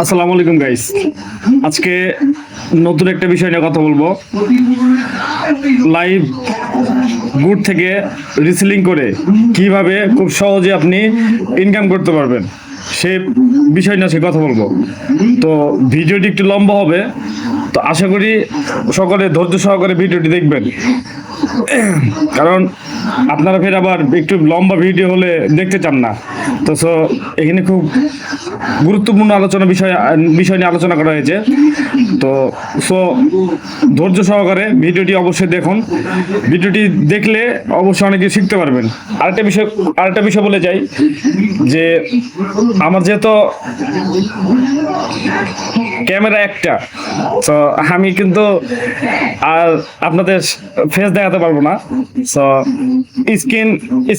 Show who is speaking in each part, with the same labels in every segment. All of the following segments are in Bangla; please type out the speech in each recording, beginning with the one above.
Speaker 1: আসসালামু আলাইকুম গাইস। আজকে নতুন একটা বিষয় নিয়ে কথা বলবো। লাইভ গুড থেকে রিসেলিং করে কিভাবে খুব সহজে আপনি ইনকাম করতে পারবেন সে বিষয় নিয়ে আজকে কথা বলবো। তো ভিডিওটি একটু লম্বা হবে, তো আশা করি সকলে ধৈর্য সহকারে ভিডিওটি দেখবেন, কারণ আপনারা ফের আবার একটু লম্বা ভিডিও হলে দেখতে চান না। তো সো এখানে খুব গুরুত্বপূর্ণ বিষয় নিয়ে আলোচনা করা হয়েছে। তো সো ধৈর্য সহকারে ভিডিওটি অবশ্যই দেখুন। ভিডিওটি দেখলে অবশ্যই অনেক কিছু শিখতে পারবেন। আরেকটা বিষয় বলে যাই যে আমার যেহেতু ক্যামেরা একটা, তো আমি কিন্তু আর আপনাদের ফেস দেখাতে পারবো না। সো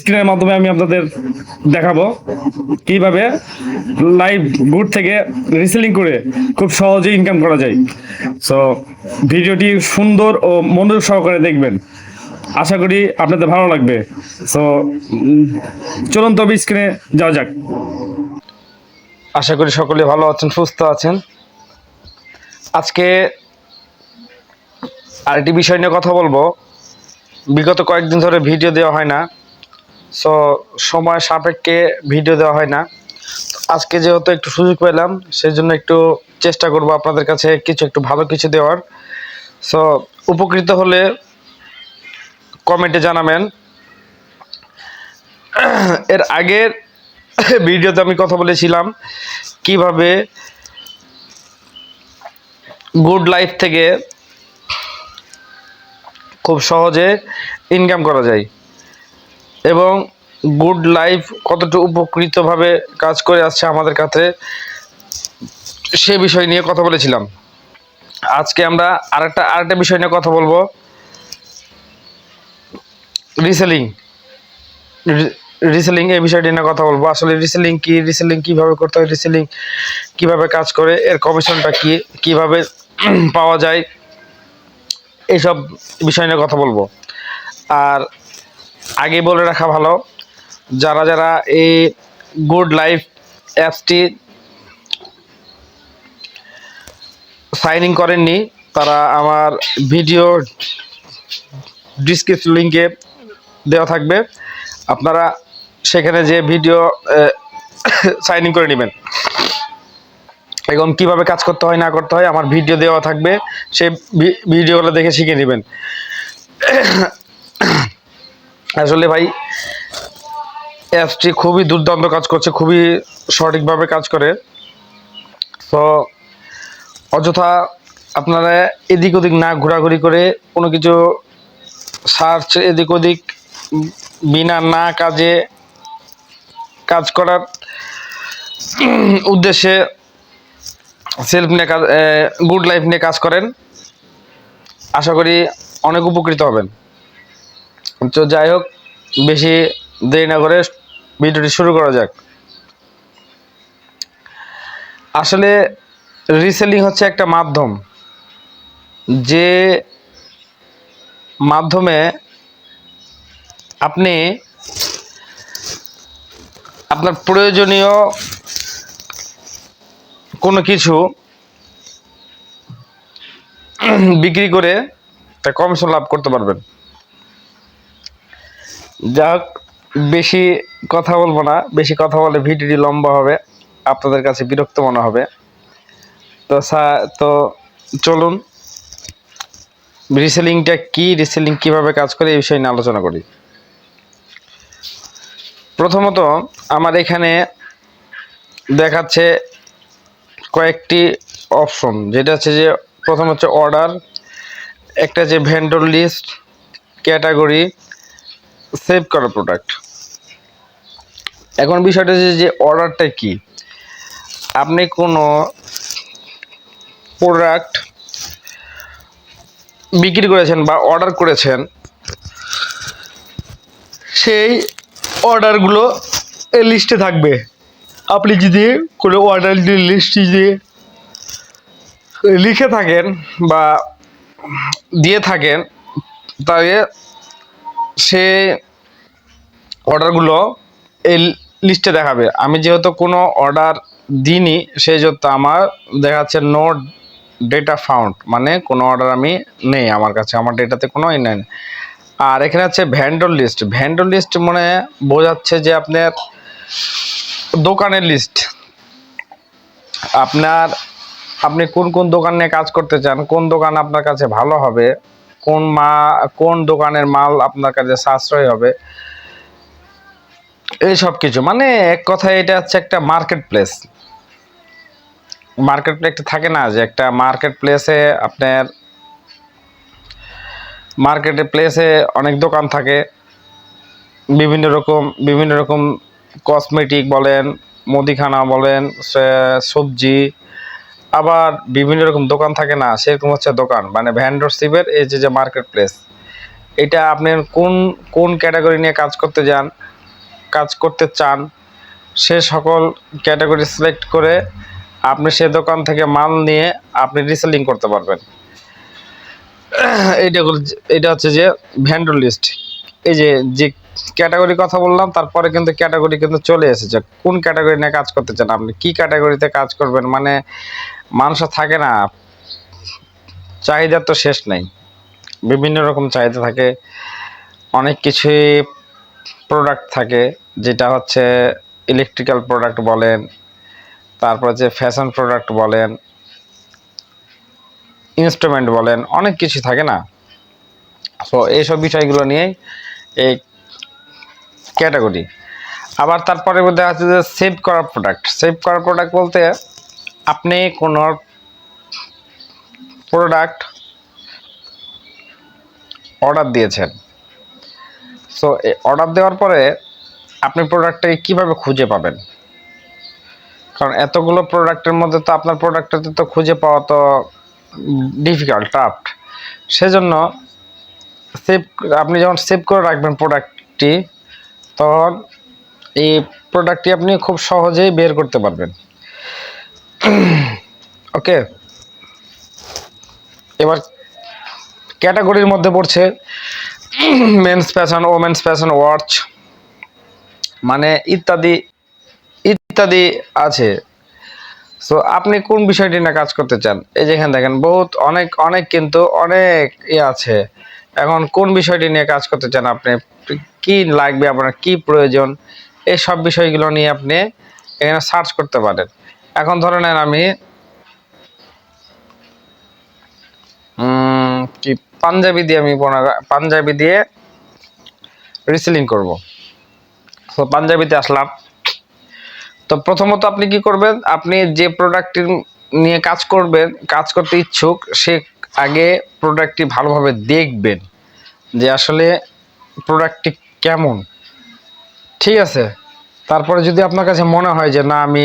Speaker 1: স্ক্রিনের মাধ্যমে আমি আপনাদের দেখাবো কিভাবে লাইভ গুড থেকে রিসেলিং করে খুব সহজে ইনকাম করা যায়। সো ভিডিওটি সুন্দর ও মনোযোগ সহকারে দেখবেন, আশা করি আপনাদের ভালো লাগবে। সো চলুন তবে স্ক্রিনে যাওয়া যাক।
Speaker 2: আশা করি সকলে ভালো আছেন, সুস্থ আছেন। আজকে আরেকটি বিষয় নিয়ে কথা বলবো। বিগত কয়েকদিন ধরে ভিডিও দেওয়া হয় না, সো সময় সাপেক্ষে ভিডিও দেওয়া হয় না। আজকে যেহেতু একটু সুযোগ পেলাম, সেই জন্য একটু চেষ্টা করব আপনাদের কাছে একটু ভালো কিছু দেওয়ার। সো উপকৃত হলে কমেন্টে জানাবেন। এর আগের ভিডিওতে আমি কথা বলেছিলাম কিভাবে গুড লাইফ থেকে খুব সহজে ইনকাম করা যায় এবং গুড লাইফ কতটুকু উপকৃতভাবে কাজ করে আসছে আমাদের কাছে, সে বিষয় নিয়ে কথা বলেছিলাম। আজকে আমরা আরেকটা বিষয় নিয়ে কথা বলবো, রিসেলিং। রিসেলিং এই বিষয়টি নিয়ে কথা বলবো। আসলে রিসেলিং কি, রিসেলিং কিভাবে করতে হয়, রিসেলিং কিভাবে কাজ করে, এর কমিশনটা কি, কিভাবে পাওয়া যায়, এইসব বিষয় নিয়ে কথা বলবো। আর আগে বলে রাখা ভালো, যারা যারা এই গুড লাইফ অ্যাপসটি সাইন ইন করেননি, তারা আমার ভিডিও ডিসক্রিপশন লিঙ্কে দেওয়া থাকবে, আপনারা সেখানে যে ভিডিও সাইন ইন করে নেবেন এবং কিভাবে কাজ করতে হয় না করতে হয় আমার ভিডিও দেওয়া থাকবে, সেই ভিডিওগুলো দেখে শিখে নেবেন। আসলে ভাই অ্যাপসটি খুবই দুর্দান্ত কাজ করছে, খুবই সঠিকভাবে কাজ করে। তো অযথা আপনারা এদিক ওদিক না ঘোরাঘুরি করে কোনো কিছু সার্চ এদিক ওদিক বিনা না কাজে কাজ করার উদ্দেশ্যে সেলফ নিয়ে কাজ, গুড লাইফ নিয়ে কাজ করেন, আশা করি অনেক উপকৃত হবেন। তো যাই হোক, বেশি দেরি না করে ভিডিওটি শুরু করা যাক। আসলে রিসেলিং হচ্ছে একটা মাধ্যম, যে মাধ্যমে আপনি আপনার প্রয়োজনীয় কোনো কিছু বিক্রি করে তা কমিশন লাভ করতে পারবেন। যাক, বেশি কথা বলবো না, বেশি কথা বলে ভিডিওটি লম্বা হবে, আপনাদের কাছে বিরক্ত মনে হবে। তো চলুন রিসেলিংটা কি, রিসেলিং কিভাবে কাজ করে এই বিষয়ে নিয়ে আলোচনা করি। প্রথমত আমার এখানে দেখাচ্ছে কয়েকটি অপশন, যেটা হচ্ছে যে প্রথম হচ্ছে অর্ডার, একটা যে ভেন্ডর লিস্ট, ক্যাটাগরি, সেভ করা প্রোডাক্ট। এখন বিষয়টা হচ্ছে যে অর্ডারটা কি। আপনি কোনো প্রোডাক্ট বিক্রি করেছেন বা অর্ডার করেছেন, সেই অর্ডারগুলো এই লিস্টে থাকবে। আপনি যদি কোনো অর্ডার লিস্ট যদি লিখে থাকেন বা দিয়ে থাকেন, তাহলে সে অর্ডারগুলো এই লিস্টে দেখাবে। আমি যেহেতু কোনো অর্ডার দিনই সেই জন্য আমার দেখা যাচ্ছে নো ডেটা ফাউন্ড, মানে কোনো অর্ডার আমি নেই আমার কাছে, আমার ডেটাতে কোনো নেই। আর এখানে আছে ভ্যান্ডর লিস্ট। ভ্যান্ডর লিস্ট মানে বোঝাচ্ছে যে আপনার দোকানের লিস্ট, আপনি কোন কোন দোকান নিয়ে কাজ করতে চান, কোন দোকান আপনার কাছে ভালো হবে, কোন দোকানের মাল আপনার কাছে সাশ্রয় হবে, এই সব কিছু। মানে এক কথায় এটা হচ্ছে একটা মার্কেট প্লেস। মার্কেট প্লেস থাকে না যে একটা মার্কেট প্লেসে আপনার মার্কেটে প্লেসে অনেক দোকান থাকে, বিভিন্ন রকম কসমেটিক বলেন, মুদিখানা বলেন, সবজি, আবার বিভিন্ন রকম দোকান থাকে না, সেরকম হচ্ছে দোকান মানে ভ্যান্ডরশিপের এই যে মার্কেট প্লেস। এটা আপনি কোন কোন ক্যাটাগরি নিয়ে কাজ করতে চান সে সকল ক্যাটাগরি সিলেক্ট করে আপনি সে দোকান থেকে মাল নিয়ে আপনি রিসেলিং করতে পারবেন। এটা হচ্ছে যে ভ্যান্ডর লিস্ট। এই যে ক্যাটাগরি কথা বললাম, তারপরে কিন্তু ক্যাটাগরি কিন্তু চলে এসেছে। কোন ক্যাটাগরি নিয়ে কাজ করতে চান, আপনি কি ক্যাটাগরিতে কাজ করবেন, মানে মানুষের থাকে না, চাহিদার তো শেষ নেই, বিভিন্ন রকম চাহিদা থাকে, অনেক কিছুই প্রোডাক্ট থাকে, যেটা হচ্ছে ইলেকট্রিক্যাল প্রোডাক্ট বলেন, তারপর যে ফ্যাশন প্রোডাক্ট বলেন, ইনস্ট্রুমেন্ট বলেন, অনেক কিছু থাকে না। সো এইসব বিষয়গুলো নিয়েই এই ক্যাটাগরি। আবার তারপরে দেখা যাচ্ছে যে সেভ করা প্রোডাক্ট বলতে আপনি কোনো প্রোডাক্ট অর্ডার দিয়েছেন, সো এই অর্ডার দেওয়ার পরে আপনি প্রোডাক্টটাকে কীভাবে খুঁজে পাবেন, কারণ এতগুলো প্রোডাক্টের মধ্যে তো আপনার প্রোডাক্টটাতে তো খুঁজে পাওয়া তো টাফ। সেজন্য আপনি যখন সেভ করে রাখবেন প্রোডাক্টটি, তখন এই প্রোডাক্টটি আপনি খুব সহজেই বের করতে পারবেন। ওকে, এবার ক্যাটাগরির মধ্যে পড়ছে men's fashion, women's fashion, watch, মানে ইত্যাদি ইত্যাদি আছে। সো আপনি কোন বিষয়টি নিয়ে কাজ করতে চান, এই যেখানে দেখেন বহুত অনেক কিন্তু অনেক আছে। এখন কোন বিষয়টি নিয়ে কাজ করতে চান, আপনি কি লাগবে, আপনার কি প্রয়োজন, এই সব বিষয়গুলো নিয়ে আপনি এখানে সার্চ করতে পারেন। এখন ধরে নেন আমি কি পাঞ্জাবি দিয়ে রিসেলিং করব। তো পাঞ্জাবিতে আসলাম। তো প্রথমত আপনি কি করবেন, আপনি যে প্রোডাক্টটি নিয়ে কাজ করতে ইচ্ছুক, সে আগে প্রোডাক্টটি ভালোভাবে দেখবেন যে আসলে প্রোডাক্টটি কেমন, ঠিক আছে। তারপরে যদি আপনার কাছে মনে হয় যে না আমি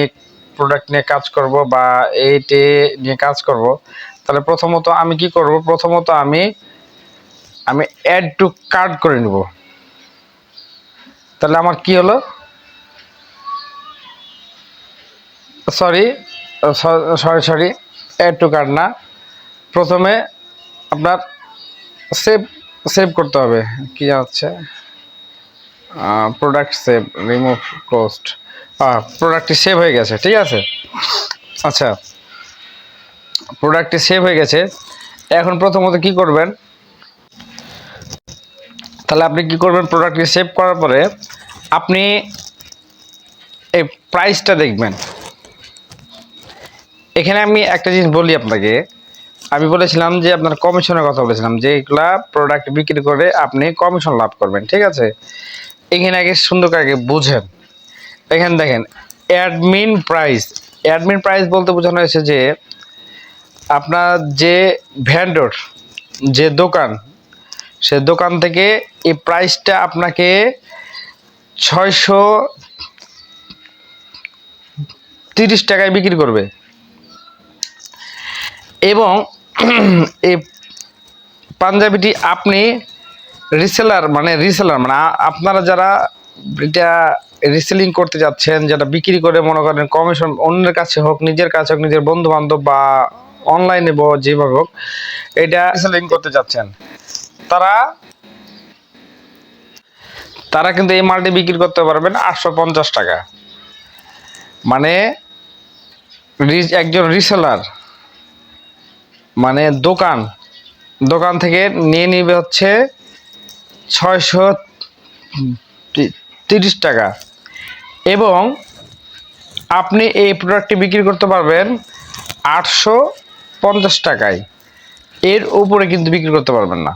Speaker 2: প্রোডাক্ট নিয়ে কাজ করব বা এইটি নিয়ে কাজ করব, তাহলে প্রথমত আমি কি করব, আমি অ্যাড টু কার্ট করে নেব। তাহলে আমার কি হলো, সরি অ্যাড টু কার্ট না, প্রথমে আপনার সেভ করতে হবে, কি যাচ্ছে প্রোডাক্ট সেভ রিমুভ ক্লোজড, প্রোডাক্টটি সেভ হয়ে গেছে, ঠিক আছে। আচ্ছা, প্রোডাক্টটি সেভ হয়ে গেছে। এখন প্রথমত কি করবেন, তাহলে আপনি কি করবেন, প্রোডাক্টটি সেভ করার পরে আপনি এই প্রাইসটা দেখবেন। এখানে আমি একটা জিনিস বলি আপনাকে, আমি বলেছিলাম যে আপনার কমিশনের কথা বলেছিলাম, যে এগুলা প্রোডাক্ট বিক্রি করে আপনি কমিশন লাভ করবেন, ঠিক আছে। এখানে আগে সুন্দর করে আগে বুঝেন। এখানে দেখেন অ্যাডমিন প্রাইস বলতে বোঝানো হয়েছে যে আপনার যে ভ্যান্ডর, যে দোকান, সে দোকান থেকে এই প্রাইসটা আপনাকে 630 টাকায় বিক্রি করবে। এবং এই পাঞ্জাবিটি আপনি রিসেলার মানে আপনারা যারা এটা রিসেলিং করতে যাচ্ছেন, যেটা বিক্রি করে মনে করেন কমিশন অন্যের কাছে হোক, নিজের কাছে হোক, নিজের বন্ধু বান্ধব বা অনলাইনে যেভাবে হোক এটা রিসেলিং করতে যাচ্ছেন, তারা কিন্তু এই মালটি বিক্রি করতে পারবেন 850 টাকা। মানে একজন রিসেলার মানে দোকান থেকে নিয়ে নিবে হচ্ছে 630 টাকা, এবং আপনি এই প্রোডাক্টটি বিক্রি করতে পারবেন 850 টাকায়। এর উপরে কিন্তু বিক্রি করতে পারবেন না।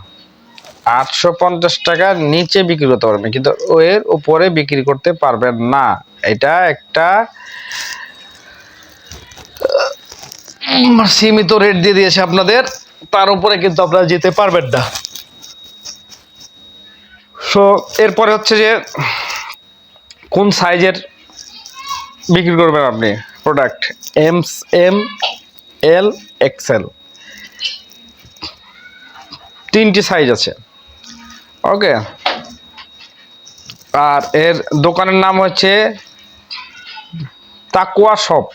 Speaker 2: 850 টাকার নিচে বিক্রি করতে পারবেন, কিন্তু এর উপরে বিক্রি করতে পারবেন না। এটা একটা সীমিত রেট দিয়ে দিয়েছে আপনাদের, তার উপরে কিন্তু আপনারা যেতে পারবেন না। সো এরপরে হচ্ছে যে কোন সাইজের বিক্রি করবেন আপনি প্রোডাক্ট। এম, এক্সেল, 3টি সাইজ আছে। ওকে, আর এর দোকানের নাম হচ্ছে তাকওয়া শপ।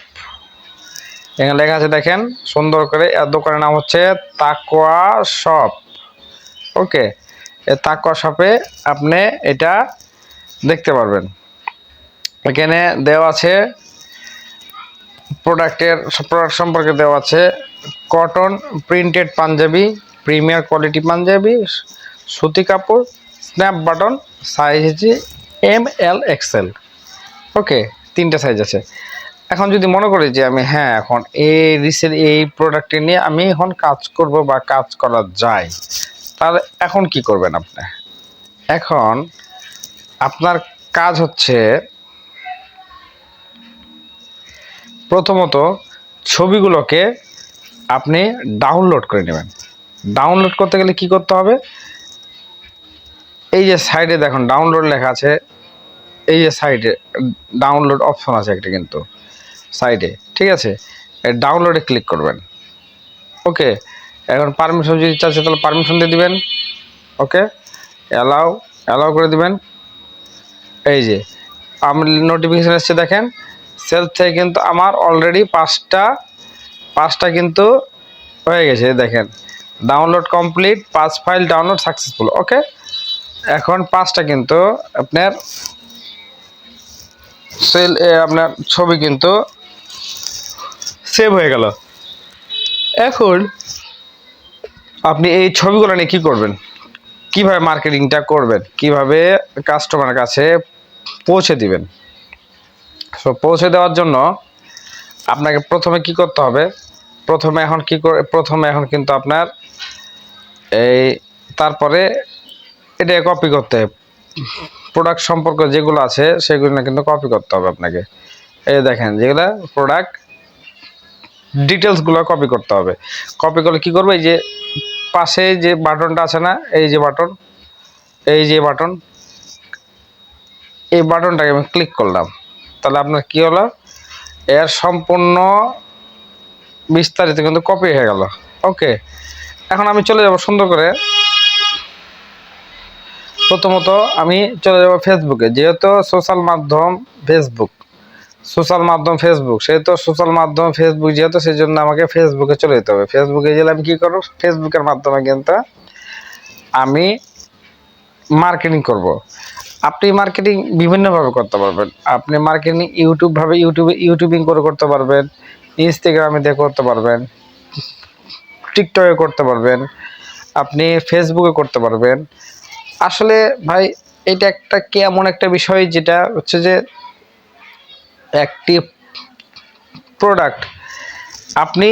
Speaker 2: এখানে লেখা আছে দেখেন সুন্দর করে, এর দোকানের নাম হচ্ছে তাকওয়া শপ। ওকে, এই তাকওয়া শপে আপনি এটা দেখতে পারবেন। এখানে দেওয়া আছে প্রোডাক্ট সম্পর্কে দেওয়া আছে cotton printed panjabi, premier quality panjabi, সুতি কাপড়, স্ন্যাপ বাটন, সাইজ হচ্ছে ML XL। ওকে, 3টে সাইজ আছে। এখন যদি মনে করি যে আমি এখন এই প্রোডাক্টটি নিয়ে আমি এখন কাজ করব বা কাজ করা যায়, তাহলে এখন কি করবেন আপনি? এখন আপনার কাজ হচ্ছে প্রথমত ছবিগুলোকে আপনি ডাউনলোড করে নেবেন। ডাউনলোড করতে গেলে কি করতে হবে? এই যে সাইডে দেখুন ডাউনলোড লেখা আছে, এই যে সাইডে ডাউনলোড অপশন আছে একটা কিন্তু সাইডে, ঠিক আছে? এই ডাউনলোডে ক্লিক করবেন। ওকে, এখন পারমিশন যদি চাচ্ছে তাহলে পারমিশন দিয়ে দিবেন। ওকে, অ্যালাউ করে দিবেন। এই যে আমার নোটিফিকেশান এসছে দেখেন, সেলফ থেকে কিন্তু আমার অলরেডি পাঁচটা কিন্তু হয়ে গেছে। দেখেন download complete, 5 file download successful. Okay, এখন 5টা কিন্তু আপনার আপনার ছবি কিন্তু সেভ হয়ে গেল। এখন আপনি এই ছবিগুলো নিয়ে কী করবেন, কিভাবে মার্কেটিংটা করবেন, কিভাবে কাস্টমারের কাছে পৌঁছে দিবেন। সো পৌঁছে দেওয়ার জন্য আপনাকে প্রথমে কি করতে হবে? প্রথমে এখন কিন্তু আপনার তারপরে এটা কপি করতে হবে। প্রোডাক্ট সম্পর্কে যেগুলো আছে সেগুলো কিন্তু কপি করতে হবে আপনাকে। এই দেখেন যেগুলো প্রোডাক্ট ডিটেলসগুলো কপি করতে হবে। কপি করলে কী করবো? এই যে পাশে যে বাটনটা আছে না, এই বাটনটাকে আমি ক্লিক করলাম, তাহলে আপনার কি হলো? এর সম্পূর্ণ বিস্তারিত কিন্তু কপি হয়ে গেল। ওকে, এখন আমি চলে যাব সুন্দর করে। প্রথমত আমি চলে যাব ফেসবুকে, যেহেতু সোশ্যাল মাধ্যম ফেসবুক, যেহেতু সেই জন্য আমাকে ফেসবুকে চলে যেতে হবে। ফেসবুকে গেলে আমি কী করবো? ফেসবুকের মাধ্যমে কিন্তু আমি মার্কেটিং করব। আপনি মার্কেটিং বিভিন্নভাবে করতে পারবেন। আপনি মার্কেটিং ইউটিউবিং করে করতে পারবেন, ইনস্টাগ্রামে দিয়ে করতে পারবেন, টিকটকে করতে পারবেন, আপনি ফেসবুকে করতে পারবেন। আসলে ভাই এটা এমন একটা বিষয় যেটা হচ্ছে যে একটি প্রোডাক্ট আপনি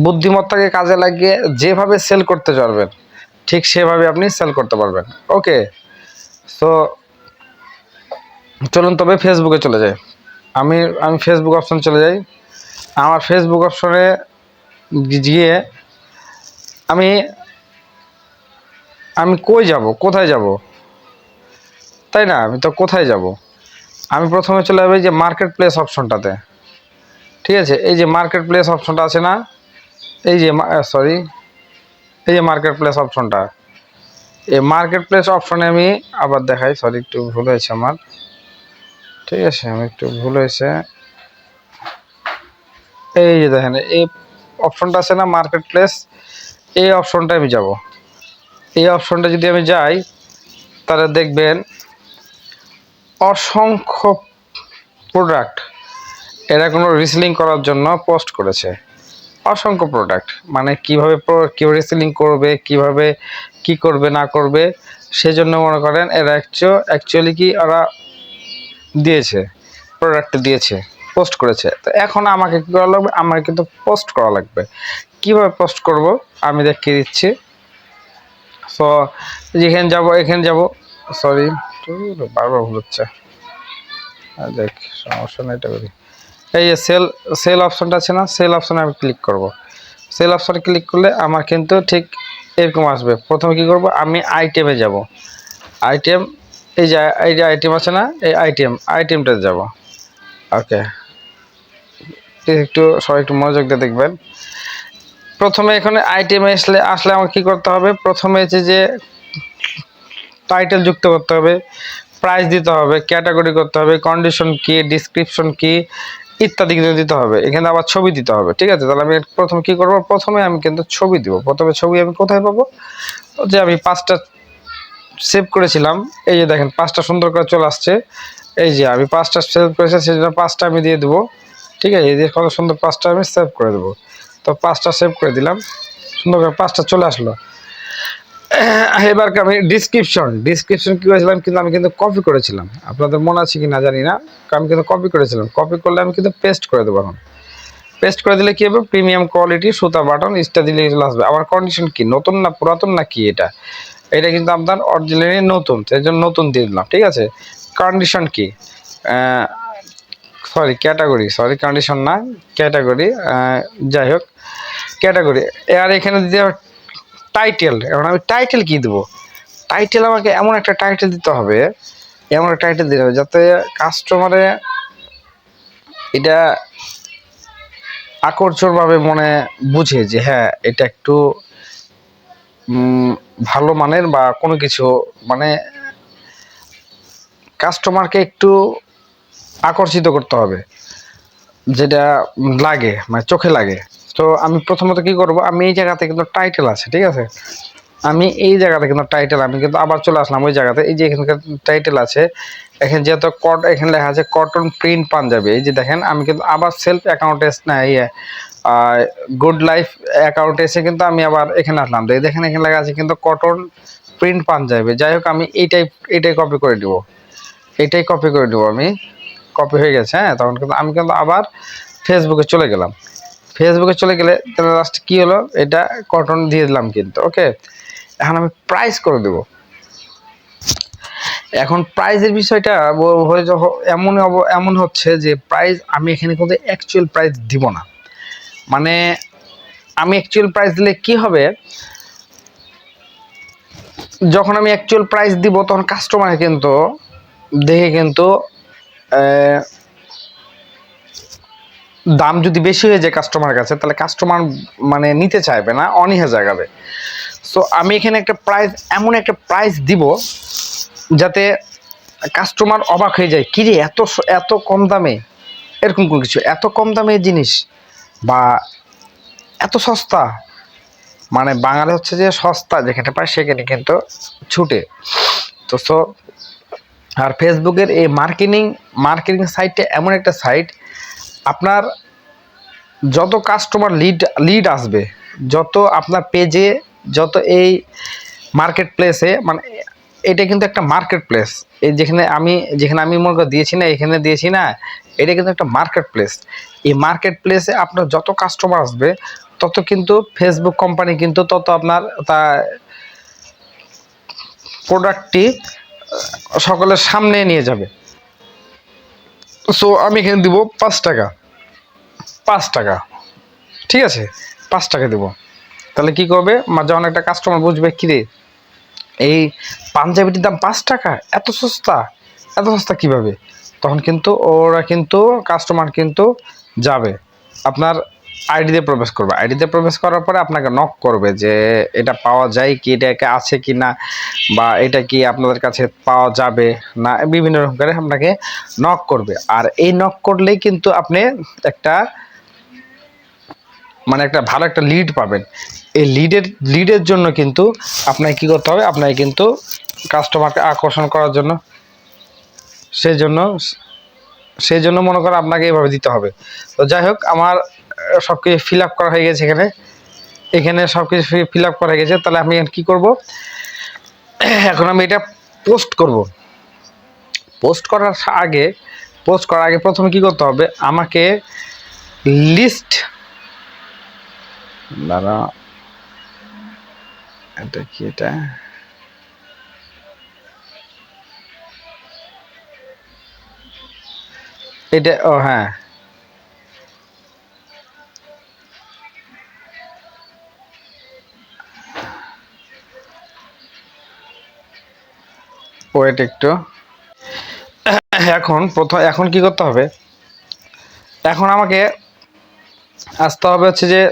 Speaker 2: বুদ্ধিমত্তাকে কাজে লাগিয়ে যেভাবে সেল করতে পারবেন ঠিক সেভাবে আপনি সেল করতে পারবেন। ওকে, সো চলুন তবে ফেসবুকে চলে যাই। আমি ফেসবুক অপশন চলে যাই। আমার ফেসবুক অপশনে গিয়ে আমি কোথায় যাব, তাই না? আমি তো কোথায় যাব? আমি প্রথমে চলে যাবো এই যে মার্কেট প্লেস অপশনটাতে। ঠিক আছে, এই যে মার্কেট প্লেস অপশনটা আছে না, এই যে মার্কেট প্লেস অপশনটা, এই মার্কেট প্লেস অপশনে আমি আবার দেখাই। একটু ভুল হয়েছে আমার, ঠিক আছে, এই যে দেখেন এই অপশনটা আছে না মার্কেট প্লেস, এই অপশনটা আমি যাব। এই অপশনটা যদি আমি যাই তাহলে দেখবেন অসংখ্য প্রোডাক্ট এরা কোনো রিসেলিং করার জন্য পোস্ট করেছে অসংখ্য প্রোডাক্ট, মানে কিভাবে রিসেলিং করবে, কিভাবে কি করবে না করবে, সেজন্য মনে করেন এরা অ্যাকচুয়ালি কি ওরা দিয়েছে, প্রোডাক্ট দিয়েছে, পোস্ট করেছে। তো এখন আমাকে কী করা লাগবে, আমার কিন্তু পোস্ট করা লাগবে। কিভাবে পোস্ট করব আমি দেখিয়ে দিচ্ছি। সো এখানে যাব সরি বারবার ভুল হচ্ছে, দেখ সমস্যা নেই, এটা করি। এই যে সেল অপশনটা আছে না, সেল অপশনে আমি ক্লিক করব। সেল অপশনে ক্লিক করলে আমার কিন্তু ঠিক এরকম আসবে। প্রথমে কি করব, আমি আইটেমে যাব, আইটেম এই যে আইটেম আছে না, এই আইটেমটাতে যাব। ওকে, সবাই একটু মনোযোগ দিয়ে দেখবেন। প্রথমে এখানে আইটেমে আসলে আমার কি করতে হবে, প্রথমে যে টাইটেল যুক্ত করতে হবে, প্রাইস দিতে হবে, ক্যাটাগরি করতে হবে, কন্ডিশন কি, ডিসক্রিপশন কি ইত্যাদি কিন্তু দিতে হবে। এখানে আবার ছবি দিতে হবে, ঠিক আছে। তাহলে আমি প্রথমে কি করব, প্রথমে আমি কিন্তু ছবি দিব। প্রথমে ছবি আমি কোথায় পাবো, যে আমি 5টা সেভ করেছিলাম, এই যে দেখেন 5টা সুন্দর করে চলে আসছে। এই যে আমি 5টা সেভ করেছি, সেই জন্য 5টা আমি দিয়ে দেবো, ঠিক আছে। এই যে কত সুন্দর 5টা আমি সেভ করে দেবো। তো 5টা সেভ করে দিলাম, সুন্দর করে 5টা চলে আসলো। এবার আমি ডিসক্রিপশন কি করেছিলাম, কিন্তু আমি কিন্তু কপি করেছিলাম, আপনাদের মনে আছে কি না জানি না, আমি কিন্তু কপি করেছিলাম। কপি করলে আমি কিন্তু পেস্ট করে দেবো। এখন পেস্ট করে দিলে কি হবে, প্রিমিয়াম কোয়ালিটি সুতা বাটন স্টার দিলে চলে আসবে। আমার কন্ডিশন কি, নতুন না পুরাতন না কি, এটা কিন্তু আপনার অরিজিনালি নতুন, সেই জন্য নতুন দিয়ে দিলাম, ঠিক আছে। কন্ডিশন কি, কন্ডিশন না, ক্যাটাগরি, যাই হোক ক্যাটাগরি। আর এখানে দিতে হবে টাইটেল। এখন আমি টাইটেল কি দেবো, টাইটেল আমাকে এমন একটা টাইটেল দিতে হবে, যাতে কাস্টমারে এটা আকর্ষণভাবে মনে বুঝে যে হ্যাঁ এটা একটু ভালো মানের বা কোনো কিছু, মানে কাস্টমারকে একটু আকর্ষিত করতে হবে, যেটা লাগে মানে চোখে লাগে। তো আমি প্রথমত কি করব, আমি এই জায়গাতে কিন্তু টাইটেল আছে, ঠিক আছে। আমি এই জায়গাতে কিন্তু টাইটেল, আমি কিন্তু আবার চলে আসলাম ওই জায়গাতে। এই যে এখানকার টাইটেল আছে, এখানে যেহেতু এখানে লেখা আছে কটন প্রিন্ট পাঞ্জাবি, এই যে দেখেন আমি কিন্তু আবার সেলফ অ্যাকাউন্টে না গুড লাইফ অ্যাকাউন্টে এসে কিন্তু আমি আবার এখানে আসলাম। দেখেন এখানে লেখা আছে কিন্তু কটন প্রিন্ট পাঞ্জাবি। যাই হোক আমি এইটাই কপি করে দেবো, আমি কপি হয়ে গেছে। হ্যাঁ, তখন কিন্তু আমি কিন্তু আবার ফেসবুকে চলে গেলাম। লাস্ট কি হলো, এটা কটন দিয়ে দিলাম কিন্তু। ওকে, এখন আমি প্রাইস করে দেব। এখন প্রাইসের বিষয়টা এমন হচ্ছে যে প্রাইস আমি এখানে কিন্তু অ্যাকচুয়াল প্রাইস দিব না। মানে আমি অ্যাকচুয়াল প্রাইস দিলে কি হবে, যখন আমি অ্যাকচুয়াল প্রাইস দিব তখন কাস্টমার কিন্তু দেখে কিন্তু দাম যদি বেশি হয়ে যায় কাস্টমারের কাছে, তাহলে কাস্টমার মানে নিতে চাইবে না, অনীহা জাগাবে। সো আমি এখানে এমন একটা প্রাইস দিব যাতে কাস্টমার অবাক হয়ে যায়, কিরে এত কম দামে, এরকম কোনো কিছু, এত কম দামে জিনিস বা এত সস্তা। মানে বাঙালি হচ্ছে যে সস্তা যেখানে পায় সেখানে কিন্তু ছুটে। তো আর ফেসবুকের এই মার্কেটিং সাইটটা এমন একটা সাইট, আপনার যত কাস্টমার লিড আসবে, যত আপনার পেজে, যত এই মার্কেট প্লেসে, মানে এটা কিন্তু একটা মার্কেট প্লেস। এই যেখানে আমি মনে করে দিয়েছি না, এটা কিন্তু একটা মার্কেট প্লেস। এই মার্কেট প্লেসে আপনার যত কাস্টমার আসবে, তত কিন্তু ফেসবুক কোম্পানি কিন্তু তত আপনার প্রোডাক্টটি সকলের সামনে নিয়ে যাবে। সো আমি এখানে দিব 5 টাকা, ঠিক আছে, 5 টাকা দেবো। তাহলে কি করবে, যখন একটা কাস্টমার বুঝবে কিরে এই পাঞ্জাবিটির দাম 5 টাকা, এত সস্তা কিভাবে, তখন কিন্তু কাস্টমার কিন্তু যাবে আপনার আইডি দিয়ে প্রবেশ করার পরে আপনাকে নক করবে যে এটা পাওয়া যায় কি, এটা আছে কি না, বা এটা কি আপনাদের কাছে পাওয়া যাবে না, বিভিন্ন রকম করে আপনাকে নক করবে। আর এই নক করলেই কিন্তু আপনি একটা ভালো একটা লিড পাবেন। এই লিডের জন্য কিন্তু আপনাকে কি করতে হবে, আপনাকে কিন্তু কাস্টমারকে আকর্ষণ করার জন্য, সেই জন্য সেই জন্য মনে করেন আপনাকে এইভাবে দিতে হবে। তো যাই হোক, আমার সব কিছু ফিল আপ করা হয়ে গেছে, এখানে সব কিছু ফিল আপ করা হয়ে গেছে। তাহলে আমি কি করব, এখন আমি এটা পোস্ট করব। পোস্ট করার আগে প্রথমে কি করতে হবে, আমাকে লিস্ট, দাঁড়া এটা কি, এটা ও হ্যাঁ, ওয়েট একটু। এখন কি করতে হবে, এখন আমাকে আসতে হবে হচ্ছে যে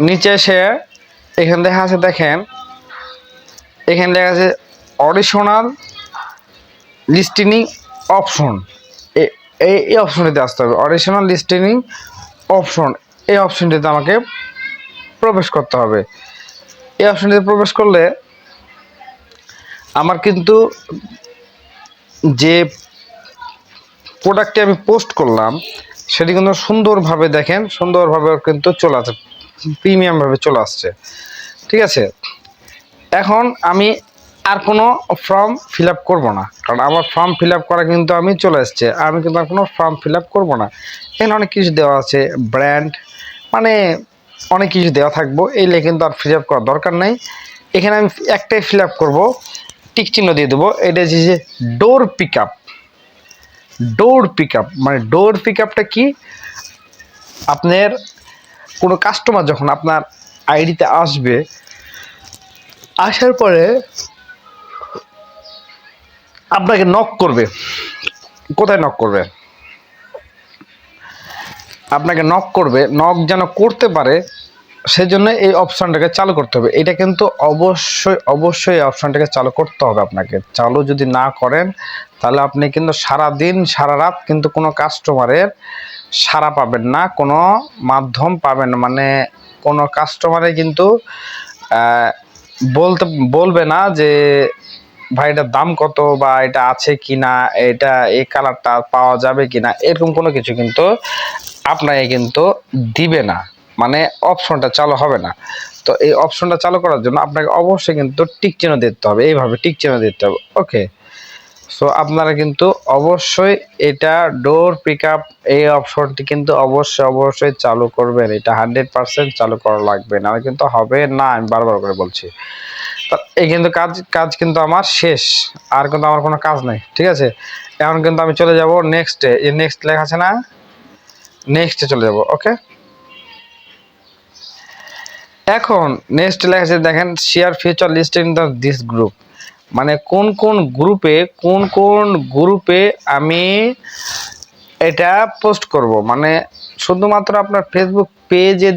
Speaker 2: নিচে এসে এখানে দেখা আছে, দেখেন এখানে লেখা আছে অডিশনাল লিস্টেনিং অপশন। এই অপশনটিতে আসতে হবে, অডিশনাল লিস্টেনিং অপশন। এই অপশনটিতে আমাকে প্রবেশ করতে হবে। এই অপশনটিতে প্রবেশ করলে আমার কিন্তু যে প্রোডাক্টটি আমি পোস্ট করলাম সেটি কিন্তু সুন্দরভাবে, দেখেন সুন্দরভাবে কিন্তু চলে আসছে, প্রিমিয়ামভাবে চলে আসছে। ঠিক আছে, এখন আমি আর কোনো ফর্ম ফিল আপ করবো না, কারণ আমার ফর্ম ফিল আপ করা কিন্তু আমি চলে এসছে। আমি কিন্তু আর কোনো ফর্ম ফিল আপ করবো না। এখানে অনেক কিছু দেওয়া আছে, ব্র্যান্ড, মানে অনেক কিছু দেওয়া থাকবো, এইলে কিন্তু আর ফিল আপ করার দরকার নেই। এখানে আমি একটাই ফিল আপ করবো, টিক চিহ্ন দিয়ে দেবো। এটা হচ্ছে যে ডোর পিক আপ। মানে ডোর পিক আপটা কি, আপনার কোনো কাস্টমার যখন আপনার আইডিতে আসবে, আসার পরে আপনাকে নক করবে। কোথায় নক করবে, আপনাকে নক করবে, নক যেন করতে পারে সেজন্য এই অপশনটাকে চালু করতে হবে। এটা কিন্তু অবশ্যই এই অপশনটাকে চালু করতে হবে আপনাকে। চালু যদি না করেন তাহলে আপনি কিন্তু সারা দিন সারা রাত কিন্তু কোনো কাস্টমারের সাড়া পাবেন না, কোনো মাধ্যম পাবেন না, মানে কোনো কাস্টমারে কিন্তু বলবে না যে ভাই এটার দাম কত, বা এটা আছে কিনা, এটা এই কালারটা পাওয়া যাবে কিনা, এরকম কোনো কিছু কিন্তু আপনাকে কিন্তু দিবে না, মানে অপশনটা চালু হবে না। তো এই অপশনটা চালু করার জন্য আপনাকে অবশ্যই কিন্তু টিক চিহ্ন দিতে হবে, এইভাবে টিক চিহ্ন দিতে হবে। ওকে, সো আপনারা কিন্তু অবশ্যই এটা ডোর পিক আপ এই অপশনটি কিন্তু অবশ্যই চালু করবেন। এটা 100% চালু করা লাগবে, না কিন্তু হবে না, আমি বারবার করে বলছি। এই কিন্তু কাজ কিন্তু আমার শেষ, আর কিন্তু আমার কোনো কাজ নাই। ঠিক আছে, এখন কিন্তু আমি চলে যাব নেক্সটে। এই নেক্সট লেখা আছে না, নেক্সটে চলে যাব। ওকে, এখন নেক্সট লেখা আছে, দেখেন share future list in this group, মানে কোন কোন গ্রুপে আমি এটা পোস্ট করব। মানে শুধুমাত্র আপনার ফেসবুক পেজে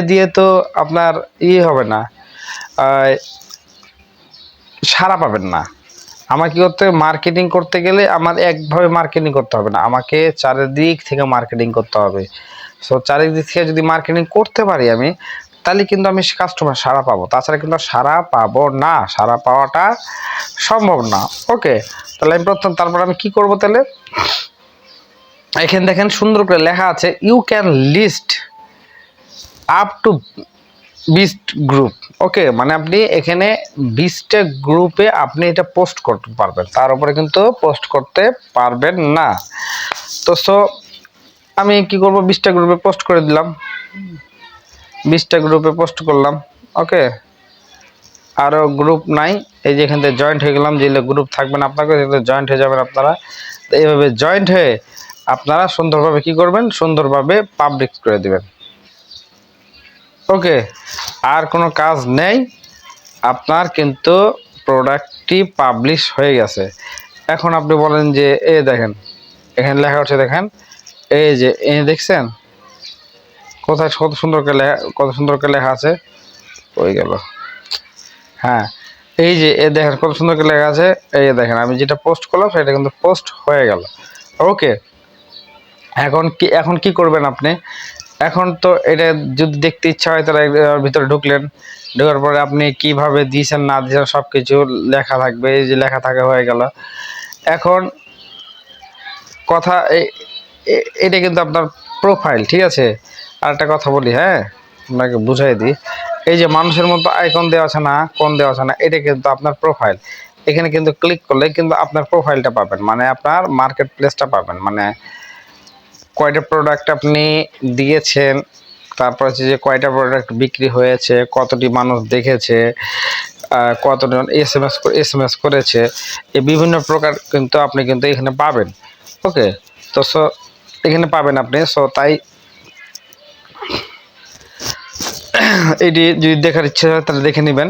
Speaker 2: দিয়ে তো আপনার হবে না, সাড়া পাবেন না। আমার কি করতে হবে, মার্কেটিং করতে গেলে আমার একভাবে মার্কেটিং করতে হবে না, আমাকে চারিদিক থেকে মার্কেটিং করতে হবে। সো চারিদিক থেকে যদি মার্কেটিং করতে পারি আমি, তাহলে কিন্তু আমি কাস্টমার সাড়া পাবো, তাছাড়া কিন্তু সাড়া পাবো না, সাড়া পাওয়াটা সম্ভব না। ওকে, তাহলে আমি তারপর আমি কি করব, তাহলে এখানে দেখেন সুন্দর করে লেখা আছে you can list up to 20 group. Okay, মানে আপনি এখানে 20টা গ্রুপে আপনি এটা পোস্ট করতে পারবেন, তার উপরে কিন্তু পোস্ট করতে পারবেন না। তো সো আমি কি করব, 20টা গ্রুপে পোস্ট করে দিলাম, 20টা গ্রুপে পোস্ট করলাম। ওকে, আরও গ্রুপ নাই, এই যে এখান থেকে জয়েন্ট হয়ে গেলাম। যেগুলো গ্রুপ থাকবেন আপনাকে জয়েন্ট হয়ে যাবেন আপনারা। তো এইভাবে জয়েন্ট হয়ে আপনারা সুন্দরভাবে কি করবেন, সুন্দরভাবে পাবলিক করে দিবেন। ওকে, আর কোনো কাজ নেই, আপনার কিন্তু প্রোডাক্টটি পাবলিশ হয়ে গেছে। এখন আপনি বলেন যে দেখেন এখানে লেখা হচ্ছে, দেখেন এই যে দেখছেন কোথায় কত সুন্দর করে লেখা আছে, হয়ে গেল। হ্যাঁ, এই যে দেখেন কত সুন্দর করে লেখা আছে, এই দেখেন আমি যেটা পোস্ট করলাম সেটা কিন্তু পোস্ট হয়ে গেল। ওকে, এখন কি করবেন আপনি, এখন তো এটা যদি দেখতে ইচ্ছা হয় তাহলে এর ভিতরে ঢুকলেন, ঢোকার পরে আপনি কিভাবে দিয়েছেন না দিয়েছেন সব কিছু লেখা থাকবে, এই যে লেখা থাকা হয়ে গেল। এখন কথা এটা কিন্তু আপনার প্রোফাইল, ঠিক আছে। আর একটা কথা বলি, হ্যাঁ আপনাকে বুঝাই দিই, এই যে মানুষের মতো আইকন দেওয়া আছে না, কোন দেওয়া আছে না, এটা কিন্তু আপনার প্রোফাইল। এখানে কিন্তু ক্লিক করলে কিন্তু আপনার প্রোফাইলটা পাবেন, মানে আপনার মার্কেট প্লেসটা পাবেন, মানে কয়টা প্রোডাক্ট আপনি দিয়েছেন, তারপর হচ্ছে যে কয়টা প্রোডাক্ট বিক্রি হয়েছে, কতটি মানুষ দেখেছে, কতজন এস এম এস করেছে, এই বিভিন্ন প্রকার কিন্তু আপনি কিন্তু এখানে পাবেন। ওকে, তো সো এখানে পাবেন আপনি। সো তাই এটি যদি দেখার ইচ্ছে হয় তাহলে দেখে নেবেন।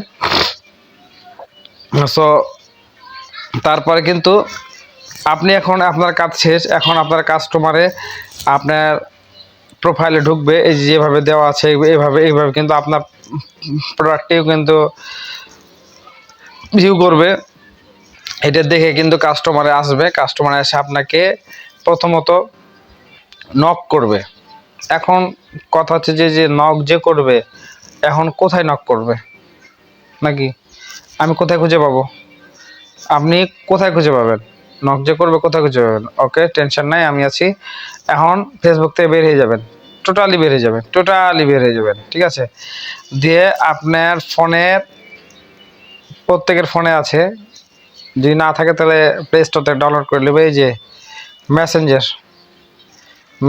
Speaker 2: সো তারপরে কিন্তু আপনি এখন আপনার কাজ শেষ, এখন আপনার কাস্টমারে আপনার প্রোফাইলে ঢুকবে, এই যেভাবে দেওয়া আছে এইভাবে কিন্তু আপনার প্রোডাক্টটিও কিন্তু ভিউ করবে। এটা দেখে কিন্তু কাস্টমারে আসবে, কাস্টমার এসে আপনাকে প্রথমত নক করবে। এখন কথা হচ্ছে যে নক যে করবে, এখন কোথায় নক করবে, নাকি আমি কোথায় খুঁজে পাবো, আপনি কোথায় খুঁজে পাবেন, নক যে করবে কোথায় খুঁজে পাবেন। ওকে, টেনশন নাই, আমি আছি। এখন ফেসবুক থেকে বের হয়ে যাবেন, টোটালি বের হয়ে যাবেন, ঠিক আছে। দিয়ে আপনার ফোনের, প্রত্যেকের ফোনে আছে, যদি না থাকে তাহলে প্লে স্টোর থেকে ডাউনলোড করে নেবে। এই যে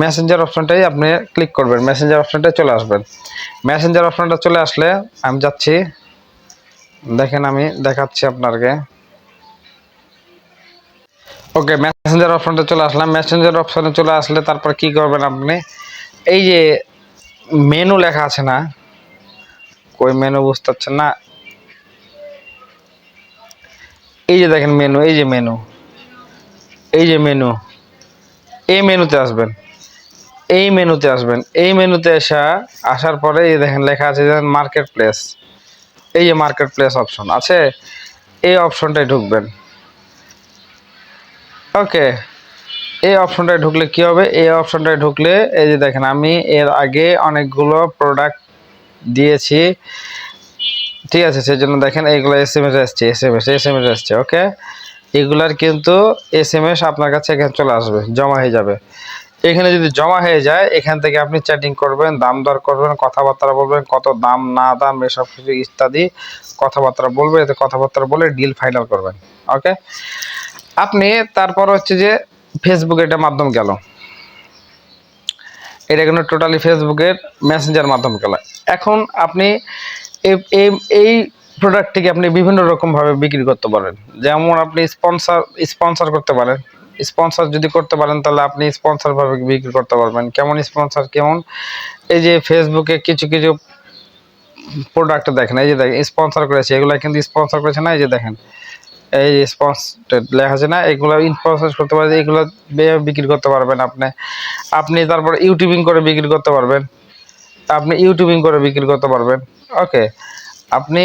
Speaker 2: মেসেঞ্জার অপশনটাই আপনি ক্লিক করবেন, মেসেঞ্জার অপশনটাই চলে আসবেন। মেসেঞ্জার অপশনটা চলে আসলে আমি যাচ্ছি, দেখেন আমি দেখাচ্ছি আপনাকে। ওকে, মেসেঞ্জার অপশনটা চলে আসলাম। মেসেঞ্জার অপশনে চলে আসলে তারপর কি করবেন আপনি, এই যে মেনু লেখা আছে না, কই মেনু বুঝতে পারছেন না, এই যে দেখেন মেনু, এই যে মেনু, এই মেনুতে আসবেন, এই মেনুতে আসার পরে এই দেখেন লেখা আছে যে মার্কেট প্লেস, এই যে মার্কেট প্লেস অপশন আছে, এই অপশনটায় ঢুকবেন। ওকে, এই অপশনটায় ঢুকলে কি হবে, এই অপশনটায় ঢুকলে এই যে দেখেন আমি এর আগে অনেকগুলো প্রোডাক্ট দিয়েছি, ঠিক আছে। সেই জন্য দেখেন এইগুলো এস এম এস আসছে। ওকে, এগুলার কিন্তু এস আপনার কাছে এখানে চলে আসবে, জমা হয়ে যাবে। এখানে যদি জমা হয়ে যায়, এখান থেকে আপনি চ্যাটিং করবেন, দাম দর করবেন, কথাবার্তা বলবেন, কত দাম না দাম এসব কিছু ইত্যাদি কথাবার্তা বলবেন, এতে কথাবার্তা বলে ডিল ফাইনাল করবেন। ওকে, আপনি তারপর হচ্ছে যে ফেসবুক এটা মাধ্যম গেল, এটা কিন্তু টোটালি ফেসবুকের মেসেঞ্জার মাধ্যম গেল। এখন আপনি এই প্রোডাক্টটিকে আপনি বিভিন্ন রকমভাবে বিক্রি করতে পারেন। যেমন আপনি স্পন্সর করতে পারেন, স্পন্সর যদি করতে পারেন তাহলে আপনি স্পন্সর ভাবে বিক্রি করতে পারবেন। কেমন স্পন্সর, কেমন, এই যে ফেসবুকে কিছু কিছু প্রোডাক্ট দেখেন, এই যে দেখেন স্পন্সর করেছে, এগুলো কিন্তু স্পন্সর করেছে না, এই যে দেখেন এই যে স্পন্সর লেখা আছে না, এগুলো স্পন্সর করতে পারেন, এগুলো বিক্রি করতে পারবেন আপনি তারপর ইউটিউবিং করে বিক্রি করতে পারবেন, ওকে, আপনি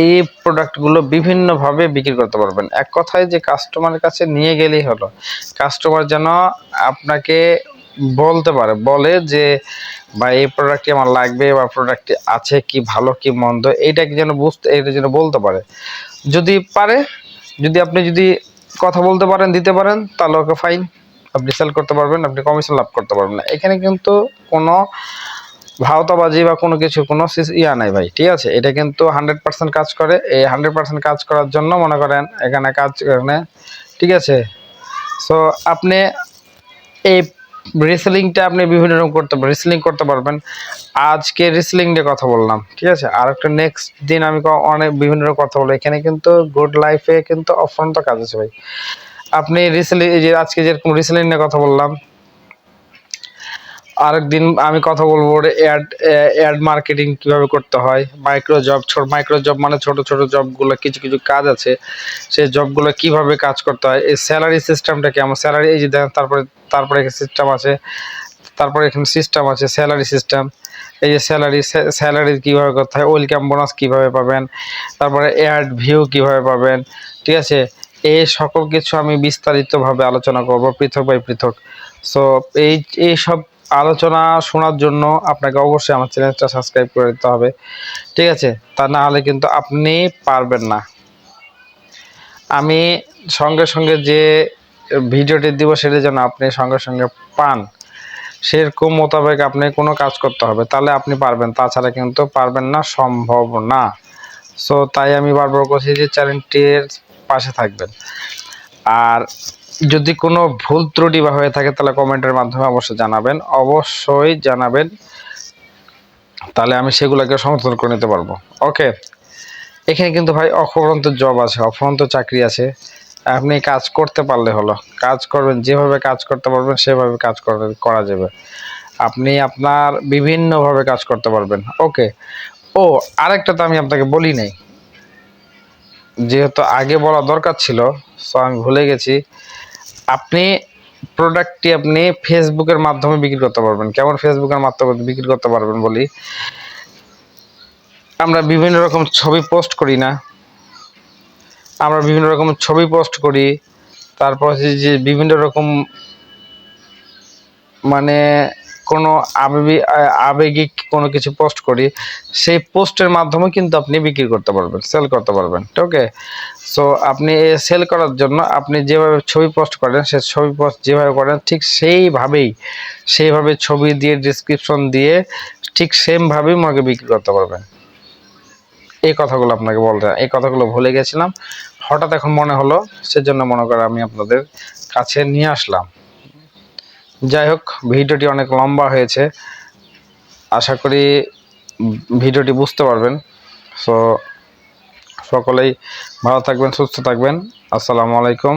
Speaker 2: এই প্রোডাক্টগুলো বিভিন্নভাবে বিক্রি করতে পারবেন। এক কথায় যে কাস্টমারের কাছে নিয়ে গেলেই হলো, কাস্টমার যেন আপনাকে বলে যে বা এই প্রোডাক্টটি আমার লাগবে, বা প্রোডাক্টটি আছে কি ভালো কি মন্দ, এটা যেন বলতে পারে। যদি আপনি কথা বলতে পারেন, দিতে পারেন, তাহলে ওকে ফাইন, আপনি সেল করতে পারবেন, আপনি কমিশন লাভ করতে পারবেন না। এখানে কিন্তু কোনো ভাওতাবাজি বা কোনো কিছু কোনো নাই ভাই, ঠিক আছে। এটা কিন্তু 100% কাজ করে। এই 100% কাজ করার জন্য মনে করেন এখানে ঠিক আছে। সো আপনি এই রিসেলিংটা আপনি বিভিন্ন রকম রিসেলিং করতে পারবেন। আজকে রিসেলিং নিয়ে কথা বললাম, ঠিক আছে। আর একটা নেক্সট দিন আমি অনেক বিভিন্ন রকম কথা বলবো। এখানে কিন্তু গুড লাইফে কিন্তু অফরন্ত কাজ আছে ভাই। আপনি রিসেলিং, এই যে আজকে যেরকম রিসেলিং নিয়ে কথা বললাম, আরেকদিন আমি কথা বলবো অ্যাড মার্কেটিং কিভাবে করতে হয়, মাইক্রো জব মানে ছোট ছোট জবগুলো, কিছু কিছু কাজ আছে, সেই জবগুলো কিভাবে কাজ করতে হয়, এই স্যালারি সিস্টেমটা কেমন, স্যালারি এই যে দেখেন, তারপরে সিস্টেম আছে, তারপরে এখানে সিস্টেম আছে স্যালারি সিস্টেম, এই যে স্যালারি কীভাবে করতে হয়, ওয়েলকাম বোনাস কীভাবে পাবেন, তারপরে অ্যাড ভিউ কীভাবে পাবেন, ঠিক আছে। এই সকল কিছু আমি বিস্তারিতভাবে আলোচনা করব পৃথক বাই পৃথক। সো এই সব আলোচনা শোনার জন্য আপনাকে অবশ্যই আমার চ্যানেলটা সাবস্ক্রাইব করে দিতে হবে, ঠিক আছে? তা না হলে কিন্তু আপনি পারবেন না। আমি সঙ্গে সঙ্গে যে ভিডিওটি দিব সেটা যেন আপনি সঙ্গে সঙ্গে পান, সেরকম মোতাবেক আপনি কোনো কাজ করতে হবে, তাহলে আপনি পারবেন, তাছাড়া কিন্তু পারবেন না, সম্ভব না। সো তাই আমি বারবার বলছি যে চ্যানেলটির পাশে থাকবেন। আর যদি কোনো ভুল ত্রুটি বা হয়ে থাকে তাহলে কমেন্টের মাধ্যমে অবশ্যই জানাবেন, তাহলে আমি সেগুলোকে সংশোধন করে নিতে পারবো। ওকে, এখানে কিন্তু ভাই অফুরন্ত জব আছে, অফুরন্ত চাকরি আছে, আপনি কাজ করতে পারলে হলো। কাজ করবেন, যেভাবে কাজ করতে পারবেন সেভাবে কাজ করা যাবে। আপনি আপনার বিভিন্নভাবে কাজ করতে পারবেন। ওকে, ও আরেকটা তো আমি আপনাকে বলি নাই, যেহেতু আগে বলা দরকার ছিল, সো আমি ভুলে গেছি। আপনি প্রোডাক্টটি আপনি ফেসবুকের মাধ্যমে বিক্রি করতে পারবেন। কেমন ফেসবুকের মাধ্যমে বিক্রি করতে পারবেন বলি। আমরা বিভিন্ন রকম ছবি পোস্ট করি না, আমরা বিভিন্ন রকম ছবি পোস্ট করি, তারপর হচ্ছে যে বিভিন্ন রকম মানে কোনো আবেগিক কোনো কিছু পোস্ট করি, সেই পোস্টের মাধ্যমে কিন্তু আপনি বিক্রি করতে পারবেন, সেল করতে পারবেন। ওকে, সো আপনি সেল করার জন্য আপনি যেভাবে ছবি পোস্ট করেন, সে ছবি পোস্ট যেভাবে করেন ঠিক সেইভাবে ছবি দিয়ে ডেসক্রিপশন দিয়ে ঠিক সেমভাবেই আমাকে বিক্রি করতে পারবেন। এই কথাগুলো আপনাকে বলতে, এই কথাগুলো ভুলে গেছিলাম, হঠাৎ এখন মনে হলো, সেজন্য মনে করে আমি আপনাদের কাছে নিয়ে আসলাম। যাই হোক, ভিডিওটি অনেক লম্বা হয়েছে, আশা করি ভিডিওটি বুঝতে পারবেন। সো সকলেই ভালো থাকবেন, সুস্থ থাকবেন। আসসালামু আলাইকুম।